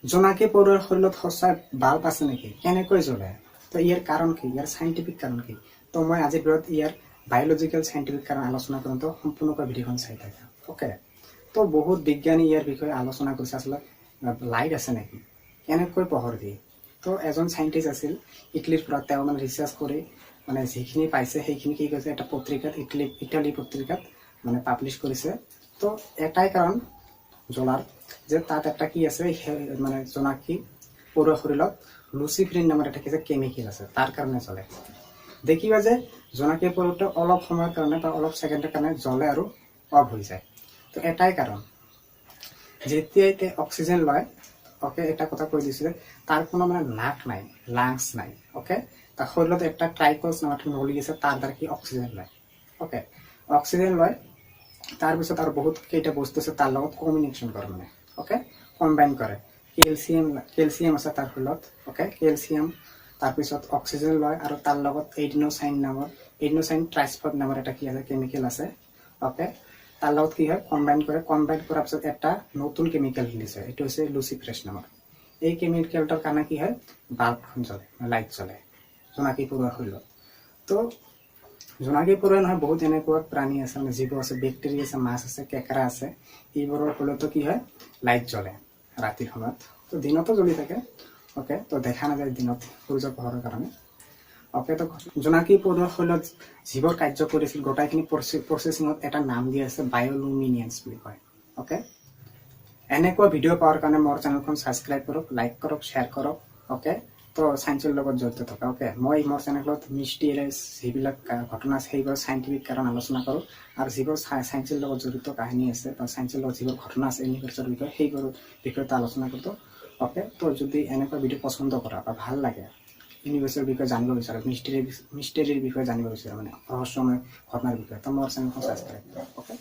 জোনাকী পৰুৱাৰ শৰীৰত সঁচাই বাল্ব আছে নেকি, কেনেকৈ জ্বলে, তো ইয়াৰ কাৰণ কি, ইয়াৰ সাইণ্টিফিক কাৰণ কি। তো মই আজিৰ ভিডিঅ'ত ইয়াৰ বায়'লজিকেল সাইণ্টিফিক কাৰণ আলোচনা কৰোঁ, তো সম্পূৰ্ণকৈ ভিডিঅ'খন চাই থাকা। ওকে, তো বহুত বিজ্ঞানী ইয়াৰ বিষয়ে আলোচনা কৰিছে, আচলতে লাইট আছে নেকি, কেনেকৈ পোহৰ দিয়ে। তো এজন চাইণ্টিষ্ট আছিল ইটালীৰ পৰা, তেওঁ মানে ৰিচাৰ্চ কৰি মানে যিখিনি পাইছে সেইখিনি কি কৰিছে, এটা পত্ৰিকাত ইটালী পত্ৰিকাত মানে পাব্লিছ কৰিছে। তো এটাই কাৰণ জ্বলাৰ যে তাত একটা কি আছে, মানে জোনাকী পৰুৱাৰ শৰীৰত লুচিফেৰিন নামৰ এটা কি কেমিকেল আছে, তাৰ কাৰণে জ্বলে। দেখিবা যে জোনাকী পৰুৱাটো অলপ সময়ৰ কাৰণে বা অলপ ছেকেণ্ডৰ কাৰণে জ্বলে আৰু অফ হৈ যায়। তো এটাই কাৰণ, যেতিয়াই অক্সিজেন লয়, ওকে, এটা কথা কৈ দিছোঁ যে তাৰ কোনো মানে নাক নাই, লাংছ নাই। ওকে, তাৰ শৰীৰত একটা ট্ৰাইকলছ নামৰ এটা নলী আছে, তাৰ দ্বাৰা কি অক্সিজেন লয়। ওকে, অক্সিজেন লয়, তাৰপিছত আৰু বহুত কেইটা বস্তু আছে তাৰ লগত কমিউনিকেশ্যন কৰে, মানে ওকে কম্বাইন কৰে। কেলছিয়াম আছে তাৰ শৰীৰত, ওকে, কেলছিয়াম, তাৰপিছত অক্সিজেন লয় আৰু তাৰ লগত এডিনোচাইন ট্ৰাইফস্ফেট নামৰ এটা কি আছে কেমিকেল আছে। ওকে, তাৰ লগত কি হয়, কম্বাইন কৰাৰ পিছত এটা নতুন কেমিকেল ৰিলিজ হয়, এইটো হৈছে লুচিফেৰেছ নামৰ। এই কেমিকেলটোৰ কাৰণে কি হয়, বাল্বখন জ্বলে, লাইট জ্বলে জোনাকী পৰুৱাৰ শৰীৰত। তো জোনাকী পৰুৱাই নহয়, বহুত এনেকুৱা প্ৰাণী আছে, মানে জীৱ আছে, বেক্টেৰিয়া আছে, মাছ আছে, কেঁকৰা আছে, এইবোৰৰ ফলতো কি হয়, লাইট জ্বলে ৰাতিৰ সময়ত। তো দিনতো জ্বলি থাকে। ওকে, তো দেখা নাযায় দিনত সূৰ্যৰ পোহৰৰ কাৰণে। ওকে, তো জোনাকী পৰুৱাৰ শৰীৰত যিবোৰ কাৰ্য কৰিছিল গোটাইখিনি প্ৰচেছিঙত এটা নাম দিয়া আছে বায়'লুমিনেঞ্চ বুলি কয়। ওকে, এনেকুৱা ভিডিঅ' পোৱাৰ কাৰণে মোৰ চেনেলখন ছাবস্ক্ৰাইব কৰক, লাইক কৰক, শ্বেয়াৰ কৰক। ওকে, তো ছায়েন্সৰ লগত জড়িত থকা। ওকে, মই মোৰ চেনেলত মিষ্টিৰিয়াছ যিবিলাক ঘটনা আছে সেইবোৰ সাইণ্টিফিক কাৰণ আলোচনা কৰোঁ, আৰু যিবোৰ ছায়েন্সৰ লগত জড়িত কাহিনী আছে বা ছায়েন্সৰ লগত যিবোৰ ঘটনা আছে ইউনিভাৰ্ছৰ বিষয়ে, সেইবোৰ বিষয়ত আলোচনা কৰোঁ। ওকে, তো যদি এনেকুৱা ভিডিঅ' পচন্দ কৰা বা ভাল লাগে, ইউনিভাৰ্ছৰ বিষয়ে জানিব বিচাৰে, মিষ্টেৰিৰ বিষয়ে জানিব বিচাৰে, মানে ৰহস্যময় ঘটনাৰ বিষয়ে, তো মোৰ চেনেলখন ছাবস্ক্ৰাইব কৰক। ওকে।